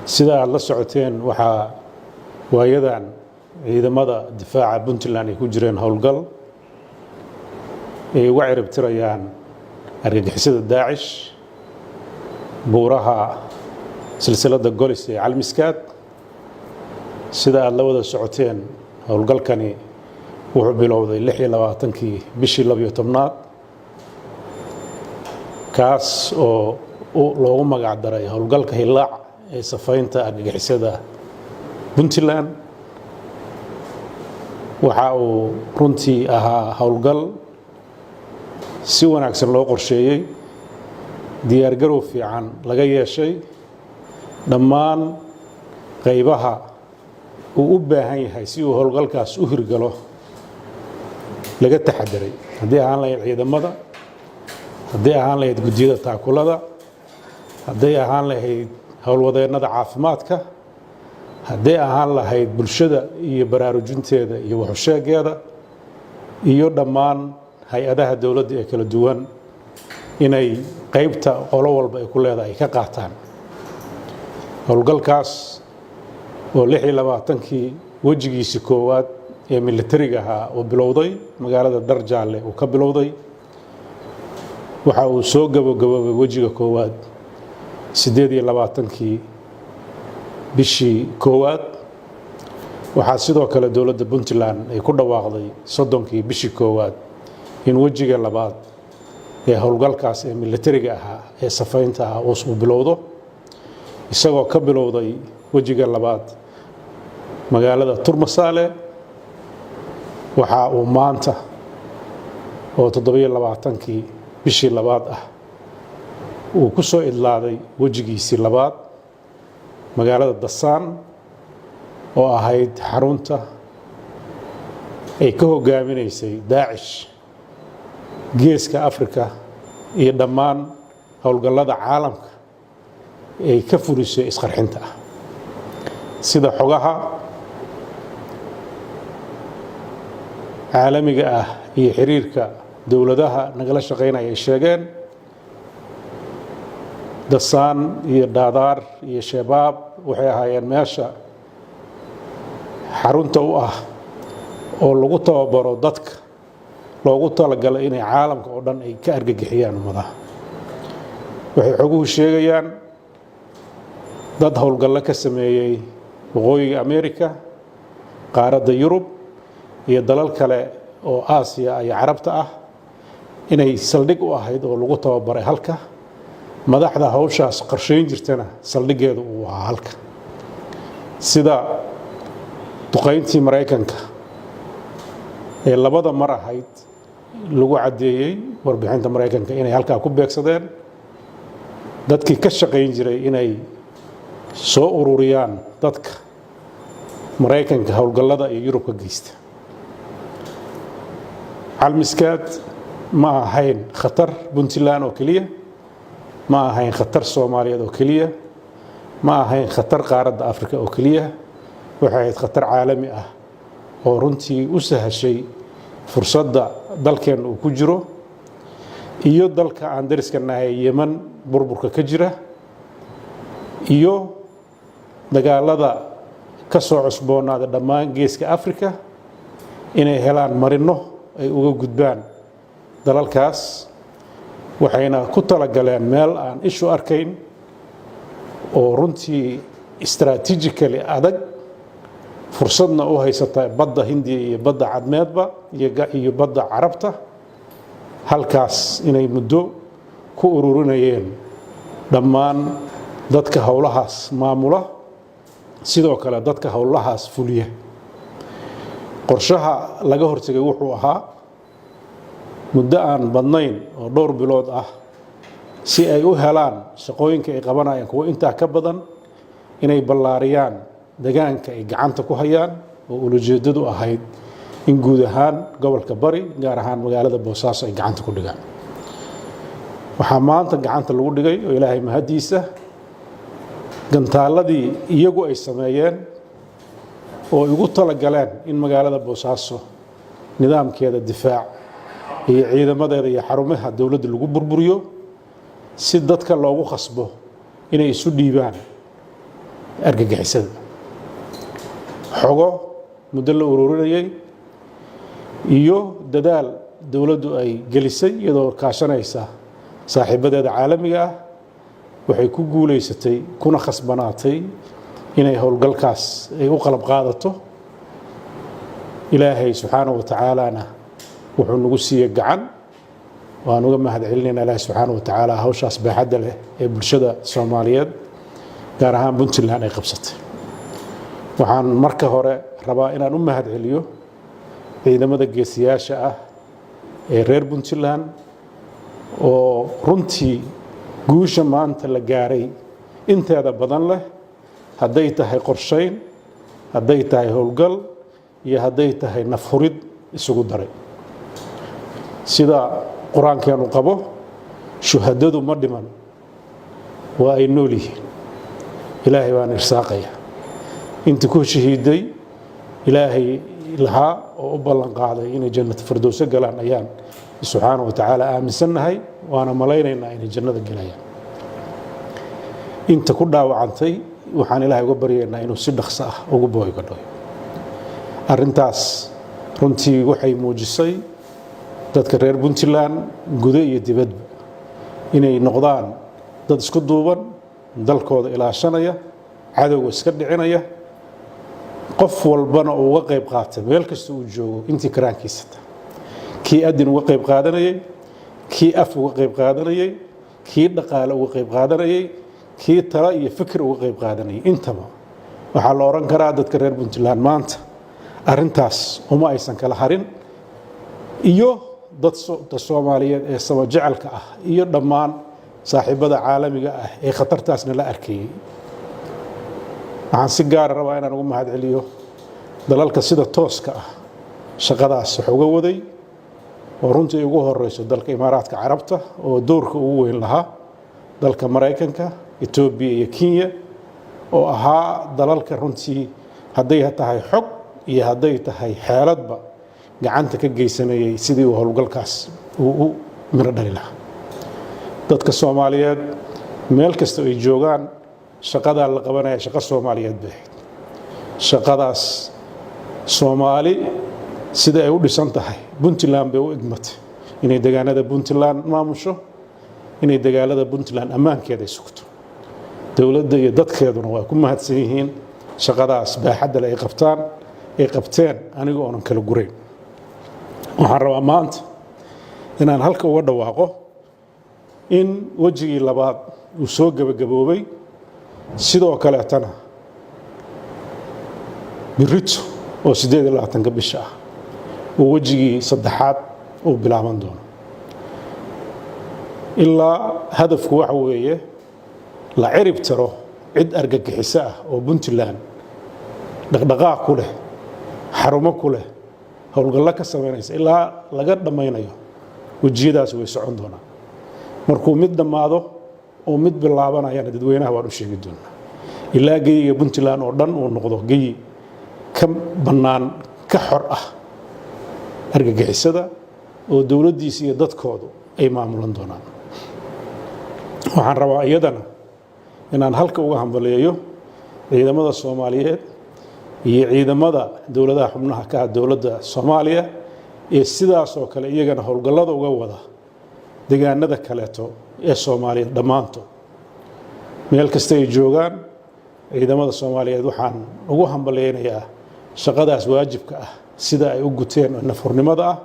sida aad la socoteen waxaa waayadan ciidamada difaaca Puntland ay ku jireen howlgal ay uga cirib tirayaan argagixisada Daesh buuraha silsilada Golis ee Calmiskaad sida aad la wada socoteen howlgalkani wuxuu bilowday 26kii bishii 12aad kaas oo loogu magac daray howlgalka Hillaac ee safaynta argagixisada Puntland waxa uu runtii ahaa howlgal si wanaagsan loo qorsheeyay diyaar garow fiican laga yeeshay dhammaan qaybaha uu u baahan yahay si uu howlgalkaas u hirgalo laga taxadiray haddii aan lahayd ciidamada haddii aan lahayd gudiyada taakulada haddii aan lahayd howlwadeennada caafimaadka haddii aan lahayd bulshada iyo baraarujinteeda iyo waxusheegeeda iyo dhammaan hay-adaha dawladda ee kala duwan inay qaybta qolo walba ay ku leedahay ka qaataan howlgalkaas oo 26kii wajigiisa koowaad ee militariga ahaa oo bilowday magaalada Darjaalle uu ka bilowday waxa uu soo gabagaboobay wajiga koowaad 28kii bishii koowaad waxaa sidoo kale dawladda Puntland ay ku dhawaaqday 30kii bishii koowaad in wajiga labaad ee howlgalkaas ee militariga ahaa ee safaynta ah uu bilowdo isagoo ka bilowday wajiga labaad magaalada Turmasaale waxa uu maanta oo 27kii bishii labaad ah uu ku soo idlaaday wajigiisii labaad magaalada Dasaan oo ahayd xarunta ay ka hogaaminaysay Daesh geeska Afrika iyo dhammaan howlgallada caalamka ay ka fulisay isqarxinta ah sida xogaha caalamiga ah iyo xiriirka dawladaha nagala shaqeynaya ay sheegeen Dasaan iyo Daadaar iyo Shabaab waxay ahaayeen meesha xarunta u ah oo lagu tababaro dadka loogu talagalay inay caalamka oo dhan ay ka argagixiyaan ummadaha waxay xoguhu sheegayaan dad howlgallo ka sameeyay waqooyiga Amerika qaaradda Yurub iyo dalal kale oo Aasiya iyo Carabta ah inay saldhig u ahayd oo lagu tababaray halka madaxda hawshaas qorsheyn jirtana saldhigeedu uu ahaa halka sida duqeyntii Mareykanka ee labada mar ahayd lagu cadeeyay warbixinta Mareykanka inay halka ku beegsadeen dadkii ka shaqeyn jiray inay soo ururiyaan dadka Mareykanka howlgallada iyo Yurub ka geysta Calmiskaad ma ahayn khatar Puntland oo kaliya ma ahayn khatar Soomaaliyeed oo kaliya ma ahayn khatar qaaradda Afrika oo kaliya waxay ahayd khatar caalami ah oo runtii u sahashay fursadda dalkeen uu ku jiro iyo dalka aan dariska nahay Yemen burburka ka jira iyo dagaalada ka soo cusboonaada dhammaan geeska Afrika inay helaan marino ay uga gudbaan dalalkaas waxayna ku talagaleen meel aan ishu arkayn oo runtii strategically adag fursadna u haysata badda Hindiya iyo badda Cadmeedba iyo badda Carabta halkaas inay muddo ku ururinayeen dhammaan dadka howlahaas maamula sidoo kale dadka howlahaas fuliya qorshaha laga hortagay wuxuu ahaa muddo aan badnayn oo dhowr bilood ah si ay u helaan shaqooyinka ay qabanayaan kuwa intaa ka badan inay ballaariyaan deegaanka ay gacanta ku hayaan oo ujeedadu ahayd in guud ahaan gobolka Bari gaar ahaan magaalada Boosaaso ay gacanta ku dhigaan waxa maanta gacanta lagu dhigay oo Ilaahay mahadiisa gantaaladii iyagu ay sameeyeen oo ugu talagaleen in magaalada Boosaaso nidaamkeeda difaac iyo ciidamadeeda iyo xarumaha dawladda lagu burburiyo si dadka loogu khasbo inay isu dhiibaan argagixisada xogo muddo la ururinayay iyo dadaal dawladdu ay gelisay iyadoo kaashanaysa saaxiibadeeda caalamiga ah waxay ku guuleysatay kuna khasbanaatay inay howlgalkaas ay u qalab qaadato ilaahay subxaanahu wa tacaalana wuxuu nagu siiyey gacan waan uga mahadcelinaynaa ilaahay subxaanahu wa tacaala hawshaas baaxadda leh ee bulshada soomaaliyeed gaar ahaan puntland ay qabsatay waxaan marka hore rabaa inaan u mahadceliyo ciidamada geesiyaasha ah ee reer puntland oo runtii guusha maanta la gaaray inteeda badan leh hadday tahay qorshayn hadday tahay howlgal iyo hadday tahay nafhurid isugu daray sida qur-aankeenu qabo shuhadadu ma dhiman waa ay nool yihiin ilaahay baan irsaaqaya intii ku shahiiday ilaahay lahaa oo u ballan qaaday inay jannada firdowso galaan ayaan subxaanahu wa tacaala aaminsannahay waana malaynaynaa inay jannada galayaan inta ku dhaawacantay waxaan ilaahay uga baryaynaa inuu si dhaqso ah ugu booygadhoyo arrintaas runtii waxay muujisay dadka reer puntland gudo iyo dibadba inay noqdaan dad isku duuban dalkooda ilaashanaya cadowga iska dhicinaya qof walbana uu uga qayb qaatay meel kasta uu joogo intii karaankiisata kii adin uga qayb qaadanayay kii af uga qayb qaadanayay kii dhaqaale uga qayb qaadanayay kii talo iyo fikir uga qayb qaadanayay intaba waxaa la oran karaa dadka reer puntland maanta arrintaas uma aysan kala harin iyo dadka soomaaliyeed ee samajecalka ah iyo dhammaan saaxiibada caalamiga ah ee khatartaasna la arkayay waxaan si gaara rabaa inaan ugu mahadceliyo dalalka sida tooska ah shaqadaas wax uga waday oo runtii ugu horeyso dalka imaaraadka carabta oo doorka ugu weyn lahaa dalka maraykanka etoobiya iyo kenya oo ahaa dalalka runtii hadday tahay xog iyo hadday tahay xeeladba gacanta ka geysanayay sidii uu howlgalkaas uu u miro dhali lahaa dadka soomaaliyeed meel kasta ay joogaan shaqadaa la qabanaya shaqo soomaaliyeed bay ahayd shaqadaas soomaali sida ay u dhisan tahay puntland bay u igmatay inay deegaanada puntland maamusho inay deegaanada puntland ammaankeeda ay sugto dowladda iyo dadkeeduna waa ku mahadsan yihiin shaqadaas baaxadda leh ay qabteen aniga oonan kala gurayn waxaan rabaa maanta inaan halka uga dhawaaqo in wejigii labaad uu soo gebagaboobay sidoo kaleetana birito oo 28 bisha ah oo wejigii saddexaad uu bilaaban doono ilaa hadafku waxa weeye la cirib tiro cid argagixiso ah oo puntland dhaqdhaqaaq ku leh xarumo ku leh howlgallo ka samaynaysa ilaa laga dhammaynayo wejiyadaas way socon doonaa markuu mid dhammaado oo mid bilaabanayana dadweynaha waan u sheegi doonaa ilaa geyiga puntland oo dhan uu noqdo geyi ka bannaan ka xor ah argagixisada oo dowladdiisa iyo dadkoodu ay maamulan doonaan waxaan rabaa iyadana inaan halka uga hambaleeyo ciidamada soomaaliyeed iyo ciidamada dowladaha xubnaha ka ah dowladda soomaaliya ee sidaasoo kale iyagana howlgallada uga wada deegaanada kaleeto ee soomaaliyeed dhammaantood meel kasta ay joogaan ciidamada soomaaliyeed waxaan ugu hambaleynayaa shaqadaas waajibka ah sida ay u guteen nafurnimada ah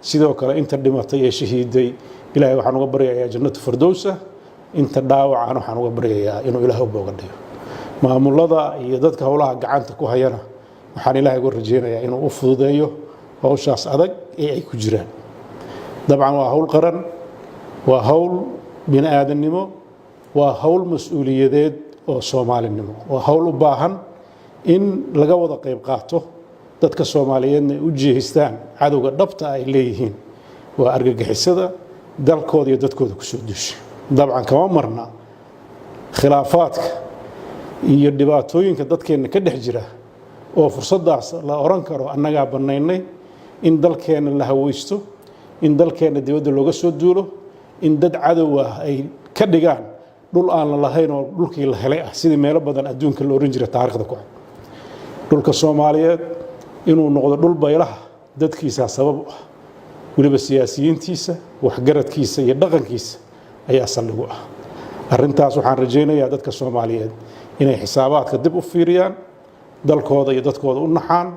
sidoo kale inta dhimatay ee shahiiday ilaahay waxaan uga baryayaa jannatu firdowsa inta dhaawacaan waxaan uga baryayaa inuu ilaahay u boogadhiyo maamulada iyo dadka howlaha gacanta ku hayana waxaan ilaahay uga rajeynayaa inuu u fududeeyo howshaas adag ee ay ku jiraan dabcan waa howl qaran waa howl bini aadannimo waa howl mas-uuliyadeed oo soomaalinimo waa howl u baahan in laga wada qayb qaato dadka soomaaliyeedna ay u jeestaan cadowga dhabta ay leeyihiin waa argagixisada dalkooda iyo dadkooda ku soo duushay dabcan kama marna khilaafaadka iyo dhibaatooyinka dadkeenna ka dhex jira oo fursadaas la oran karo annagaa bannaynay in dalkeenna la hawaysto in dalkeenna dibadda looga soo duulo in dad cadow ah ay ka dhigaan dhul aan la lahayn oo dhulkii la helay ah sidii meelo badan adduunka la oran jiray taariikhda ku ah dhulka Soomaaliyeed inuu noqdo dhul baylaha dadkiisa sabab u ah waliba siyaasiyiintiisa waxgaradkiisa iyo dhaqankiisa ayaa saldhig u ah arrintaas waxaan rajaynayaa dadka Soomaaliyeed inay xisaabaadka dib u fiiriyaan dalkooda iyo dadkooda u naxaan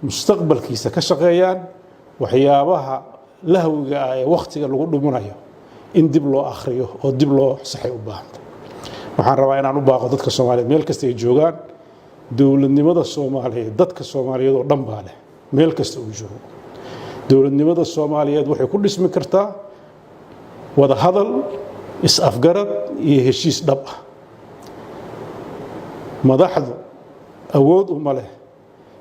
mustaqbalkiisa ka shaqeeyaan waxyaabaha lahwiga ah ee waqtiga lagu dhuminayo in dib loo akhriyo oo dib loo saxay u baahan waxaan rabaa inaan u baaqo dadka Soomaaliyeed meel kasta ay joogaan dawladnimada Soomaaliyeed dadka Soomaaliyeed oo dhan baa leh meel kasta uu joogo dawladnimada Soomaaliyeed waxay ku dhismi kartaa wada hadal is-afgarad iyo heshiis dhab ah madaxdu awood uma leh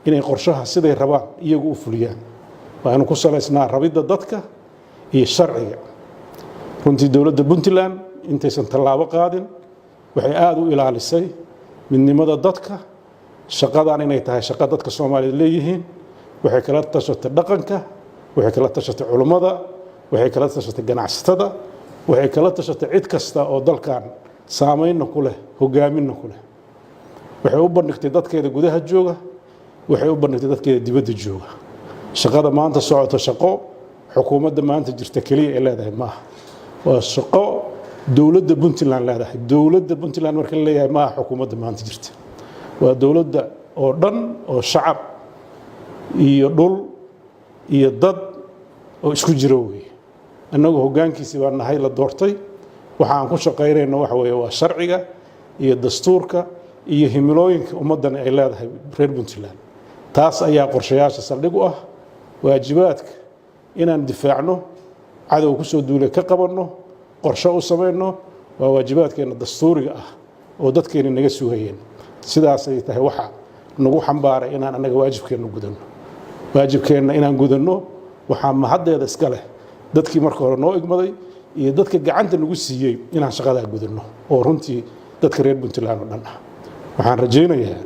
inay qorshaha siday rabaan iyagu u fuliyaan waa inuu ku salaysnaa rabidda dadka iyo sharciga runtii dawladda Puntland intaysan tallaabo qaadin waxay aad u ilaalisay midnimada dadka shaqadan inay tahay shaqo dadka Soomaaliyeed leeyihiin waxay kala tashatay dhaqanka waxay kala tashatay culimada waxay kala tashatay ganacsatada waxay kala tashatay cid kasta oo dalkan saameyn ku leh hogaamin ku leh waxay u bandhigtay dadkeeda gudaha jooga waxay u bandhigtay dadkeeda dibadda jooga shaqada maanta socoto shaqo xukuumadda maanta jirta kaliya ee leedahay maaha waa shaqo dawladda Puntland leedahay dawladda Puntland marka la leeyahay maaha xukuumadda maanta jirta waa dawladda oo dhan oo shacab iyo dhul iyo dad oo isku jira weeye annagu hoggaankiisii baan nahay la doortay waxa aan ku shaqaynayno waxa weeye waa sharciga iyo dastuurka iyo himilooyinka ummaddan ay leedahay reer Puntland taas ayaa qorshayaasha saldhig u ah waajibaadka inaan difaacno cadow ku soo duulay ka qabanno qorshe u sameeyno waa waajibaadkeena dastuuriga ah oo dadkeena naga sugayeen sidaas ay tahay waxa nagu xambaaray inaan anaga waajibkeena inaan gudanno waxa mahaddeeda iska leh dadkii marka hore noo igmaday iyo dadka gacanta nagu siiyay inaan shaqada gudanno oo runtii dadka reer Puntland oo dhan ah waxaan rajaynayaa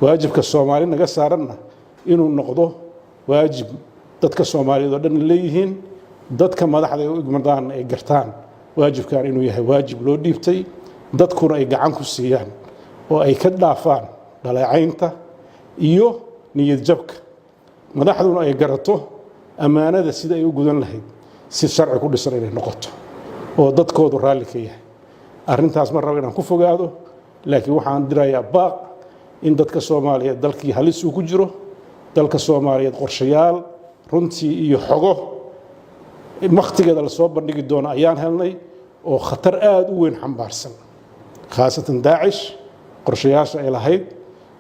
waajibka Soomaali naga saaranna inuu noqdo waajib dadka Soomaaliyeed oo dhan leeyihiin dadka madaxda ay u igmadaan ay gartaan waajibkan inuu yahay waajib loo dhiibtay dadkuna ay gacan ku siiyaan oo ay ka dhaafaan dhaleecaynta iyo niyad jabka madaxduna ay garato amaanada sida ay u gudan lahayd si sharci ku dhisan inay noqoto oo dadkoodu raalli ka yahay arrintaas ma rabo inaan ku fogaado laakiin waxaan dirayaa baaq in dadka Soomaaliyeed dalkii halis uu ku jiro dalka Soomaaliyeed qorshayaal runtii iyo xogo waqtigeeda la soo bandhigi doono ayaan helnay oo khatar aad u weyn xambaarsan khaasatan Daacish qorshayaasha ay lahayd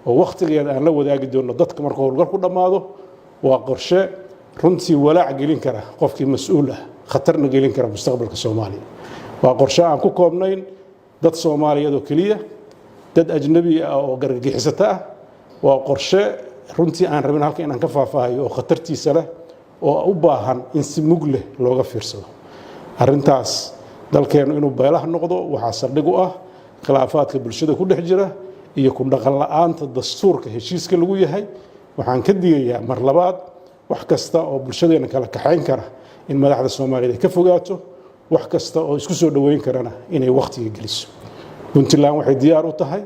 oo waqtigeeda aan la wadaagi doono dadka marka howlgal ku dhamaado waa qorshe runtii walaac gelin kara qofkii mas'uul ah khatarna gelin kara mustaqbalka Soomaaliya waa qorshe aan ku koobnayn dad Soomaaliyeed oo kaliya dad ajnabi ah oo gargagixisata ah waa qorshe runtii aan rabin halka inaan ka faahfaahiyo oo khatartiisa leh oo u baahan in si mug leh looga fiirsado arrintaas dalkeenu inuu beelaha noqdo waxaa saldhig u ah khilaafaadka bulshada ku dhex jira iyo ku dhaqan la'aanta dastuurka heshiiska lagu yahay waxaan ka digayaa mar labaad wax kasta oo bulshadeena kala kaxayn kara in madaxda Soomaaliyeed ay ka fogaato wax kasta oo isku soo dhaweyn karana inay waqtiga geliso Puntland waxay diyaar u tahay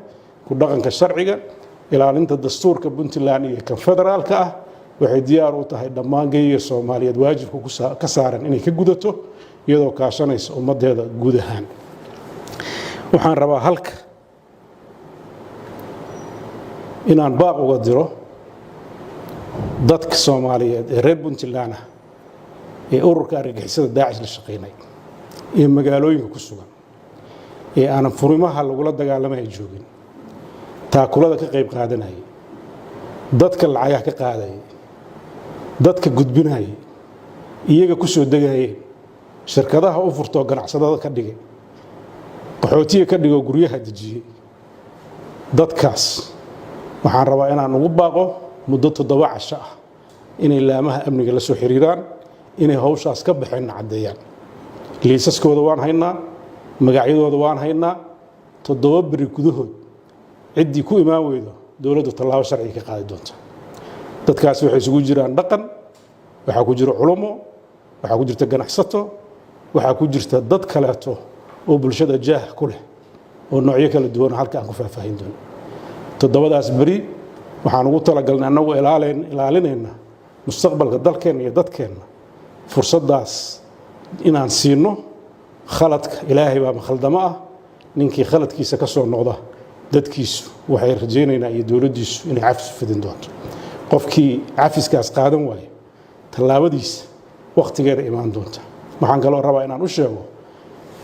ku dhaqanka sharciga ilaalinta dastuurka Puntland iyo kan federaalka ah waxay diyaar u tahay dhammaan geeyo Soomaaliyeed waajibka ka saaran inay ka gudato iyadoo kaashanaysa ummadeeda guud ahaan waxaan rabaa halka inaan baaq uga diro dadka Soomaaliyeed ee reer Puntland ah ee ururka argagixisada Daacish la shaqeynay ee magaalooyinka ku sugan ee aan furimaha lagula dagaalamay joogin taakulada ka qayb qaadanay dadka lacagaha ka qaaday dadka gudbinay iyaga ku soo degayeen shirkadaha u furto ganacsadada ka dhigay qaxootiga ka dhigo guryaha dejiyay dadkaas waxaan rabaa inaan ugu baaqo muddo 7 casho ah inay laamaha amniga la soo xiriiraan inay hawshaas ka baxeen cadeeyaan liisaskooda waan haynaa magacyadooda waan haynaa 7 bari gudahood ciddii ku imaan weydo dawladdu tallaabo sharci ka qaadi doonta dadkaas waxay isugu jiraan dhaqan waxa ku jira culimo waxa ku jirta ganacsato waxa ku jirta dad kaleeto oo bulshada jaah ku leh oo noocyo kala duwan halka aan ku faahfaahin doono toddobadaas beri waxaan ugu talagalnay annagu ilaalinayna mustaqbalka dalkeenna iyo dadkeenna fursadaas inaan siino khaladka ilaahay baa khaldamo ah ninkii khaladkiisa ka soo noqda dadkiisu waxay rajaynaynaa iyo dowladdiisu inay cafis fidin doonto qofkii cafiskaas qaadan waayo tallaabadiisa waqtigeeda imaan doonta waxaan kaloo rabaa inaan u sheego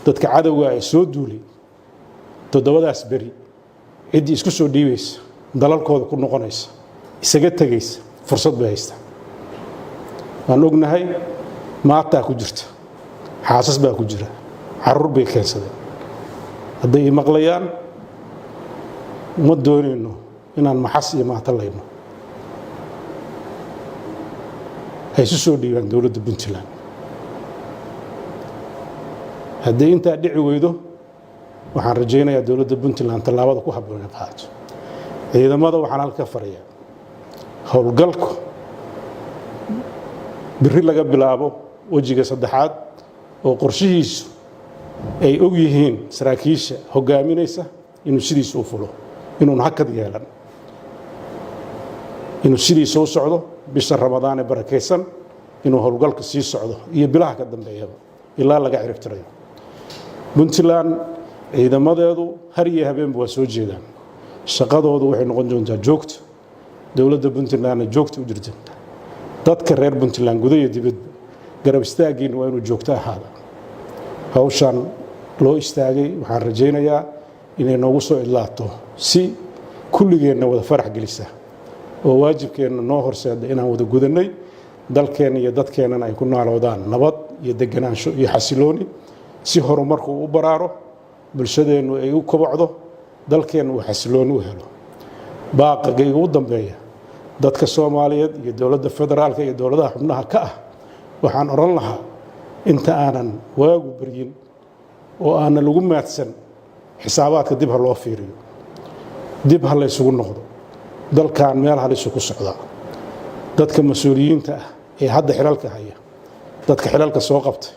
dadka cadowga ee soo duulay toddobadaas beri ciddii isku soo dhiibaysa dalalkooda ku noqonaysa isaga tegaysa fursad bay haystaa waan ognahay maataa ku jirta xaasas baa ku jira carruur bay keensadeen hadday i maqlayaan ma doonayno inaan maxas iyo maata layno hay isu soo dhiibaan dowladda puntland hadday intaa dhici weydo waxaan rajaynayaa dowladda puntland tallaabada ku habboon inay qaato ciidamada waxaan halka farayaa howlgalku biri laga bilaabo wejiga saddexaad oo qorshihiisu ay og yihiin saraakiisha hogaaminaysa inuu sidiisa u fulo inuun hakad yeelan inuu sidiisa u socdo bisha ramadaan ee barakaysan inuu howlgalka sii socdo iyo bilaha ka dambeeyaba ilaa laga ciribtirayo puntland ciidamadeedu har iyo habeenba waa soo jeedaan shaqadoodu waxay noqon doontaa joogto dowladda puntlandna joogta u jirta dadka reer puntland gudaha iyo dibadba garab istaaggiina waa inuu joogto ahaada hawshan loo istaagay waxaan rajaynayaa inay noogu soo idlaato si kulligeenna wada farax gelisa oo waajibkeenna noo horseeda inaan wada gudannay dalkeenna iyo dadkeennana ay ku nooloodaan nabad iyo deganaansho iyo xasilooni si horumarku u baraaro bulshadeennu ay u kobocdo dalkeenna uu xasilooni u helo baaqigayga ugu dambeeya dadka soomaaliyeed iyo dowladda federaalka iyo dowladaha xubnaha ka ah waxaan odhan lahaa inta aanan waagu baryin oo aanan lagu maadsan xisaabaadka dib ha loo fiiriyo dib ha laysugu noqdo dalkan meel halisu ku socdaa dadka mas-uuliyiinta ah ee hadda xilalka haya dadka xilalka soo qabtay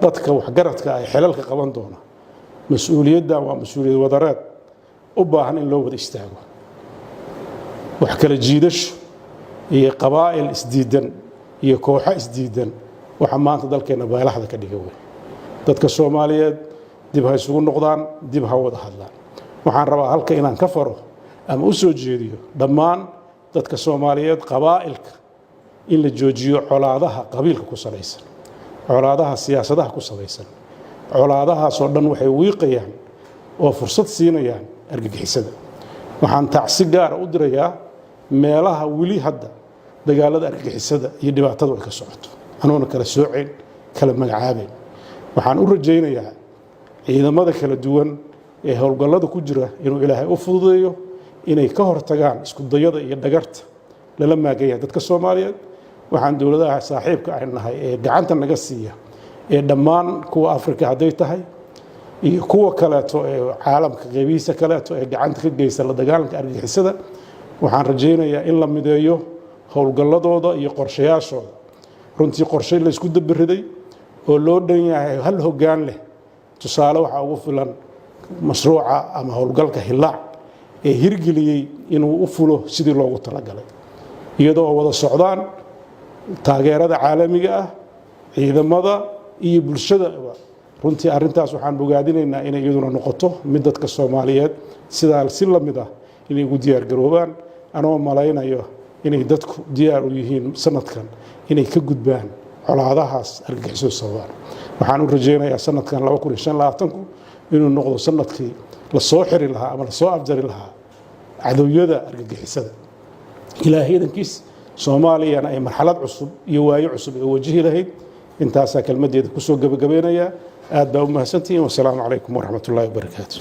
dadka waxgaradka ay xilalka qaban doona mas-uuliyaddan waa mas-uuliyad wadareed u baahan in loo wada istaago wax kala jiidasho iyo qabaa'il isdiidan iyo kooxo isdiidan waxa maanta dalkeenna beelaxda ka dhiga wey dadka soomaaliyeed dib ha isugu noqdaan dib ha wada hadlaan waxaan rabaa halka inaan ka faro ama u soo jeediyo dhammaan dadka soomaaliyeed qabaa'ilka in la joojiyo colaadaha qabiilka ku salaysan colaadaha siyaasadaha ku salaysan colaadahaasoo dhan waxay wiiqayaan oo fursad siinayaan argagixisada waxaan tacsi gaara u dirayaa meelaha weli hadda dagaalada argagixisada iyo dhibaatadu ay ka socoto anuuna kala soocayn kala magacaabayn waxaan u rajaynayaa ciidamada kala duwan ee howlgallada ku jira inuu ilaahay u fududeeyo inay ka hortagaan isku dayada iyo dhagarta lala maagaya dadka soomaaliyeed waxaan dowladaha saaxiibka ay nahay ee gacanta naga siiya ee dhammaan kuwa afrika hadday tahay iyo kuwa kaleeto ee caalamka qeybihiisa kaleeto ee gacanta ka geysta la dagaalanka argagixisada waxaan rajaynayaa in la mideeyo howlgalladooda iyo qorshayaashooda runtii qorshay la isku dabiriday oo loo dhan yahay hal hoggaan leh tusaale waxaa ugu filan mashruuca ama howlgalka hillaac ee hirgeliyey inuu u fulo sidii loogu talagalay iyadoo wada socdaan taageerada caalamiga ah ciidamada iyo bulshada runtii arrintaas waxaan bogaadinaynaa inay iyaduna noqoto mid dadka soomaaliyeed sidaa si la mid ah inay ugu diyaargaroobaan anoo malaynayo inay dadku diyaar u yihiin sanadkan inay ka gudbaan colaadahaas argagixisada sababaan waxaan u rajaynayaa sanadkan 2025 inuu noqdo sanadkii la soo xiri lahaa ama la soo afjari lahaa cadowiyada argagixisada ilaahay idankiis soomaaliyana ay marxalad cusub iyo waayo cusub ay wajihi lahayd intaasaa kelmadeeda kusoo gabagabeynaya aad baa u mahadsantihiin wasalaamu calaykum waraxmatullaahi wabarakaatu